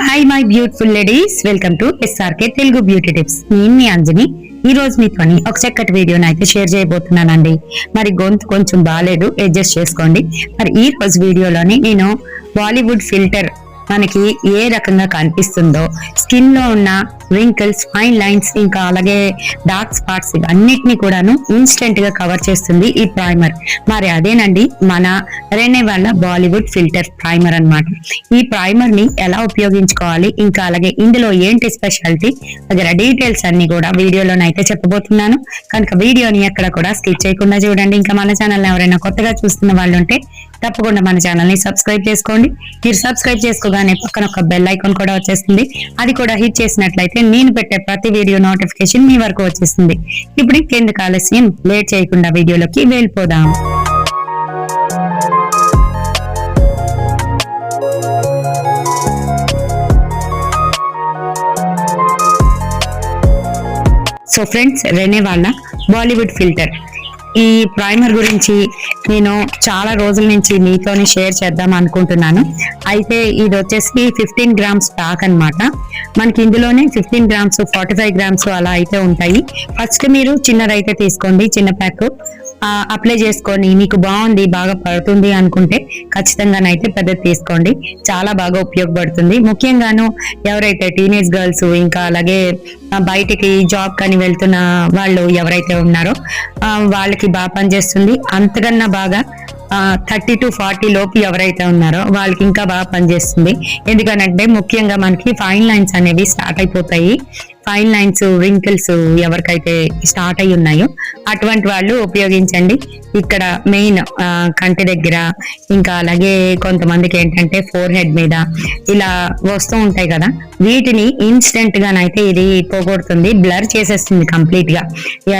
Hi my beautiful ladies, welcome to SRK Telugu beauty tips. నేను మీ అంజని. ఈ రోజు మీతోని ఒక చక్కటి వీడియోని అయితే షేర్ చేయబోతున్నానండి. మరి గొంతు కొంచెం బాగాలేదు, అడ్జస్ట్ చేసుకోండి. మరి ఈ రోజు వీడియోలోని నేను బాలీవుడ్ ఫిల్టర్ మనకి ఏ రకంగా కనిపిస్తుందో, స్కిన్ లో ఉన్న రింకిల్స్, ఫైన్ లైన్స్, ఇంకా అలాగే డార్క్ స్పాట్స్ అన్నిటినీ కూడాను ఇన్స్టెంట్ గా కవర్ చేస్తుంది ఈ ప్రైమర్. మరి అదేనండి మన రెనే వాళ్ళ బాలీవుడ్ ఫిల్టర్ ప్రైమర్ అన్నమాట. ఈ ప్రైమర్ ని ఎలా ఉపయోగించుకోవాలి, ఇంకా అలాగే ఇందులో ఏంటి స్పెషాలిటీ దగ్గర డీటెయిల్స్ అన్ని కూడా వీడియోలోనైతే చెప్పబోతున్నాను. కనుక వీడియోని ఎక్కడ కూడా స్కిప్ చేయకుండా చూడండి. ఇంకా మన ఛానల్ ఎవరైనా కొత్తగా చూస్తున్న వాళ్ళు ఉంటే తప్పకుండా మన ఛానల్ ని సబ్స్క్రైబ్ చేసుకోండి. మీరు సబ్స్క్రైబ్ చేసుకోగానే పక్కన ఒక బెల్ ఐకాన్ కూడా వచ్చేస్తుంది. అది కూడా హిట్ చేసినట్లయితే నేను పెట్టే ప్రతి వీడియో నోటిఫికేషన్ మీ వరకు వచ్చేస్తుంది. ఇప్పుడు ఇంకెందుకు ఆలస్యం, లేట్ చేయకుండా వీడియోలోకి వెళ్ళిపోదాం. సో ఫ్రెండ్స్, రెనే వాళ్ళ బాలీవుడ్ ఫిల్టర్ ఈ ప్రైమర్ గురించి నేను చాలా రోజుల నుంచి మీతోని షేర్ చేద్దాం అనుకుంటున్నాను. అయితే ఇది వచ్చేసి 15 గ్రామ్స్ ప్యాక్ అన్నమాట. మనకి ఇందులోనే 15 గ్రామ్స్, 45 గ్రామ్స్ అలా అయితే ఉంటాయి. ఫస్ట్ మీరు చిన్నదైతే తీసుకోండి, చిన్న ప్యాక్ అప్లై చేసుకొని మీకు బాగుంది, బాగా పడుతుంది అనుకుంటే ఖచ్చితంగానైతే పెద్దది తీసుకోండి. చాలా బాగా ఉపయోగపడుతుంది. ముఖ్యంగాను ఎవరైతే టీనేజ్ గర్ల్స్, ఇంకా అలాగే బయటికి జాబ్ కానీ వెళ్తున్న వాళ్ళు ఎవరైతే ఉన్నారో వాళ్ళకి బాగా పనిచేస్తుంది. అంతకన్నా బాగా 30 to 40 లోపు ఎవరైతే ఉన్నారో వాళ్ళకి ఇంకా బాగా పనిచేస్తుంది. ఎందుకనంటే ముఖ్యంగా మనకి ఫైన్ లైన్స్ అనేవి స్టార్ట్ అయిపోతాయి. ఫైన్ లైన్స్, రింకిల్స్ ఎవరికైతే స్టార్ట్ అయి ఉన్నాయో అటువంటి వాళ్ళు ఉపయోగించండి. ఇక్కడ మెయిన్ కంటి దగ్గర, ఇంకా అలాగే కొంతమందికి ఏంటంటే ఫోర్ హెడ్ మీద ఇలా వస్తూ ఉంటాయి కదా, వీటిని ఇన్స్టెంట్ గానైతే ఇది పోగొడుతుంది, బ్లర్ చేసేస్తుంది కంప్లీట్ గా.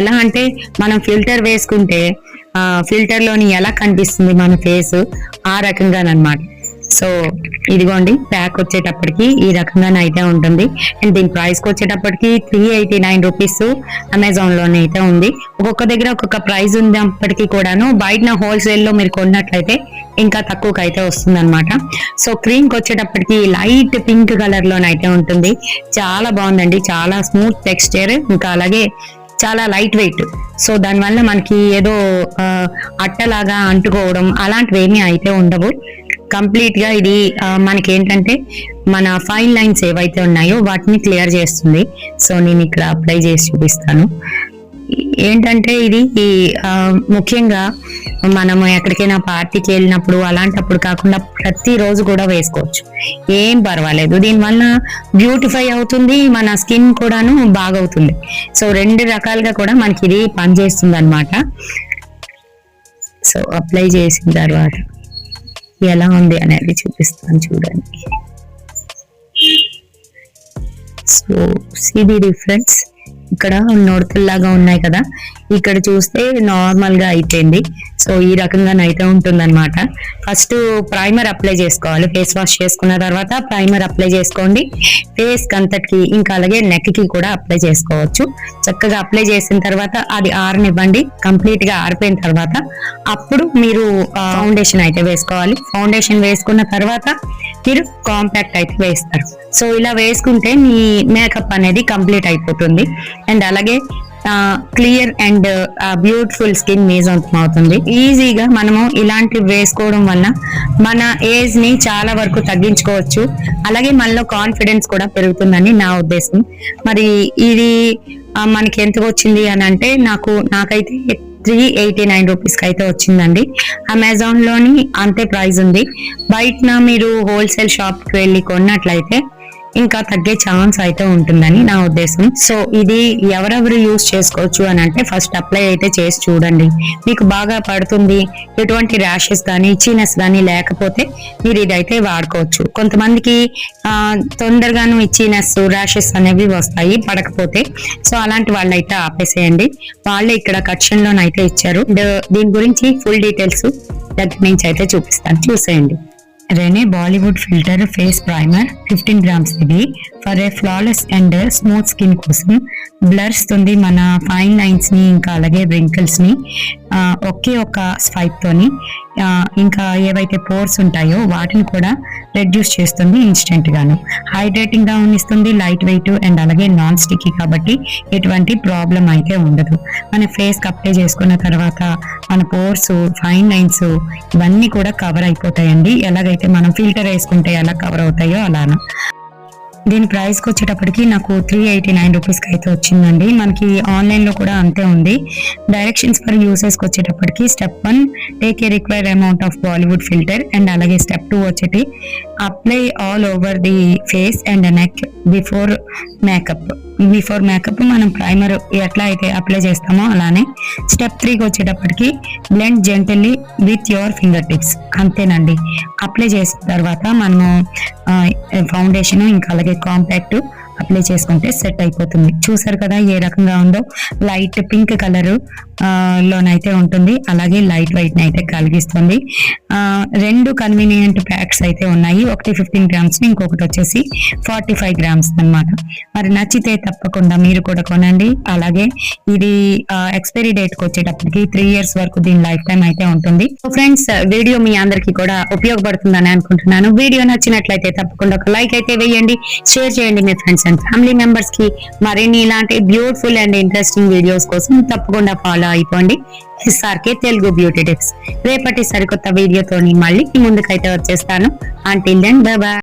ఎలా అంటే మనం ఫిల్టర్ వేసుకుంటే ఫిల్టర్ లోని ఎలా కనిపిస్తుంది మన ఫేస్, ఆ రకంగానమాట. సో ఇదిగోండి, ప్యాక్ వచ్చేటప్పటికి ఈ రకంగానైతే ఉంటుంది. అండ్ దీని ప్రైస్ కి వచ్చేటప్పటికి 389 రూపీస్ అమెజాన్ లోనే అయితే ఉంది. ఒక్కొక్క దగ్గర ఒక్కొక్క ప్రైస్ ఉన్నప్పటికీ కూడాను బయట హోల్సేల్ లో మీరు కొన్నట్లయితే ఇంకా తక్కువకి అయితే వస్తుంది అనమాట. సో క్రీమ్ కి వచ్చేటప్పటికి లైట్ పింక్ కలర్ లోనైతే ఉంటుంది. చాలా బాగుందండి, చాలా స్మూత్ టెక్స్చర్, ఇంకా అలాగే చాలా లైట్ వెయిట్. సో దానివల్ల మనకి ఏదో అట్టలాగా అంటుకోవడం అలాంటివి ఏమీ అయితే ఉండవు. కంప్లీట్ గా ఇది మనకి ఏంటంటే మన ఫైన్ లైన్స్ ఏవైతే ఉన్నాయో వాటిని క్లియర్ చేస్తుంది. సో నేను ఇక్కడ అప్లై చేసి చూపిస్తాను. ఏంటంటే ఇది ముఖ్యంగా మనము ఎక్కడికైనా పార్టీకి వెళ్ళినప్పుడు అలాంటప్పుడు కాకుండా ప్రతి రోజు కూడా వేసుకోవచ్చు, ఏం పర్వాలేదు. దీనివల్ల బ్యూటిఫై అవుతుంది, మన స్కిన్ కూడాను బాగవుతుంది. సో రెండు రకాలుగా కూడా మనకి ఇది పనిచేస్తుంది అనమాట. సో అప్లై చేసిన తర్వాత ఎలా ఉంది అనేది చూపిస్తాను, చూడండి. So see the difference. ఇక్కడ నొడతల్లాగా ఉన్నాయి కదా, ఇక్కడ చూస్తే నార్మల్ గా అయిపోయింది. సో ఈ రకంగానైతే ఉంటుంది అనమాట. ఫస్ట్ ప్రైమర్ అప్లై చేసుకోవాలి. ఫేస్ వాష్ చేసుకున్న తర్వాత ప్రైమర్ అప్లై చేసుకోండి. ఫేస్ కంతటికి, ఇంకా అలాగే నెక్ కి కూడా అప్లై చేసుకోవచ్చు. చక్కగా అప్లై చేసిన తర్వాత అది ఆరనివ్వండి. కంప్లీట్ గా ఆరిపోయిన తర్వాత అప్పుడు మీరు ఫౌండేషన్ అయితే వేసుకోవాలి. ఫౌండేషన్ వేసుకున్న తర్వాత మీరు కాంపాక్ట్ అయితే వేస్తారు. సో ఇలా వేసుకుంటే మీ మేకప్ అనేది కంప్లీట్ అయిపోతుంది. అండ్ అలాగే క్లియర్ అండ్ బ్యూటిఫుల్ స్కిన్ మీ సొంతం అవుతుంది. ఈజీగా మనము ఇలాంటివి వేసుకోవడం వల్ల మన ఏజ్ ని చాలా వరకు తగ్గించుకోవచ్చు. అలాగే మనలో కాన్ఫిడెన్స్ కూడా పెరుగుతుందని నా ఉద్దేశం. మరి ఇది మనకి ఎంత వచ్చింది అని అంటే నాకైతే 389 రూపీస్ కి అయితే వచ్చిందండి. అమెజాన్ లోని అంతే ప్రైస్ ఉంది. బయట మీరు హోల్సేల్ షాప్ కి వెళ్ళి కొన్నట్లయితే ఇంకా తగ్గే ఛాన్స్ అయితే ఉంటుందని నా ఉద్దేశం. సో ఇది ఎవరెవరు యూజ్ చేసుకోవచ్చు అని అంటే ఫస్ట్ అప్లై అయితే చేసి చూడండి, మీకు బాగా పడుతుంది. ఎటువంటి ర్యాషెస్ కానీ ఇచ్చినెస్ కానీ లేకపోతే మీరు ఇదైతే వాడుకోవచ్చు. కొంతమందికి తొందరగాను ఇచ్చినెస్, ర్యాషెస్ అనేవి వస్తాయి పడకపోతే. సో అలాంటి వాళ్ళైతే ఆపేసేయండి. వాళ్ళే ఇక్కడ కట్షన్ లోనైతే ఇచ్చారు. దీని గురించి ఫుల్ డీటెయిల్స్ దగ్గర నుంచి అయితే చూపిస్తాను, చూసేయండి. Renee Bollywood filter face primer 15 grams. ఇది for a flawless and smooth skin కోసం బ్లర్స్ తుంది మన ఫైన్ లైన్స్ ని, ఇంకా అలాగే రింకిల్స్ ని. ఒకే ఒక స్వైప్ తోని ఇంకా ఏవైతే పోర్స్ ఉంటాయో వాటిని కూడా రెడ్యూస్ చేస్తుంది ఇన్స్టెంట్ గాను. హైడ్రేటింగ్ గా ఇస్తుంది, లైట్ వెయిట్ అండ్ అలాగే నాన్ స్టిక్కీ కాబట్టి ఎటువంటి ప్రాబ్లం అయితే ఉండదు. మన ఫేస్ కి అప్లై చేసుకున్న తర్వాత మన పోర్స్, ఫైన్ లైన్స్ ఇవన్నీ కూడా కవర్ అయిపోతాయండి. ఎలాగైతే మనం ఫిల్టర్ వేసుకుంటే ఎలా కవర్ అవుతాయో అలాను. దీని ప్రైస్కి వచ్చేటప్పటికి నాకు 389 రూపీస్కి అయితే వచ్చిందండి. మనకి ఆన్లైన్లో కూడా అంతే ఉంది. డైరెక్షన్స్ ఫర్ యూసెస్కి వచ్చేటప్పటికి step 1 take a required amount of Bollywood filter and అలాగే స్టెప్ 2 వచ్చేటి apply all over the face and neck before makeup. Before makeup మనం ప్రైమర్ ఎట్లా అయితే అప్లై చేస్తామో అలానే. స్టెప్ 3కి వచ్చేటప్పటికి blend gently with your fingertips. అంతేనండి. అప్లై చేసిన తర్వాత మనము ఫౌండేషన్ ఇంకా అలాగే కాంపాక్ట్ అప్లై చేసుకుంటే సెట్ అయిపోతుంది. చూసారు కదా ఏ రకంగా ఉందో. లైట్ పింక్ కలర్ లోనైతే ఉంటుంది, అలాగే లైట్ వైట్ అయితే కలిగిస్తుంది. రెండు కన్వీనియంట్ ప్యాక్స్ అయితే ఉన్నాయి. ఒకటి 15 గ్రామ్స్, ఇంకొకటి వచ్చేసి 45 గ్రామ్స్ అన్నమాట. మరి నచ్చితే తప్పకుండా మీరు కూడా కొనండి. అలాగే ఇది ఎక్స్పైరీ డేట్ కి వచ్చేటప్పటికి 3 years వరకు దీని లైఫ్ టైం అయితే ఉంటుంది. సో ఫ్రెండ్స్, వీడియో మీ అందరికీ కూడా ఉపయోగపడుతుందని అనుకుంటున్నాను. వీడియో నచ్చినట్లయితే తప్పకుండా ఒక లైక్ అయితే వేయండి, షేర్ చేయండి మీ ఫ్రెండ్స్ అండ్ ఫ్యామిలీ మెంబర్స్ కి. మరిన్ని ఇలాంటి బ్యూటిఫుల్ అండ్ ఇంట్రెస్టింగ్ వీడియోస్ కోసం తప్పకుండా ఫాలో అయిపోండి SRK తెలుగు బ్యూటీ టిప్స్. రేపటి సరికొత్త వీడియోతోని మళ్ళీ ముందుకైతే వచ్చేస్తాను. Until then bye by.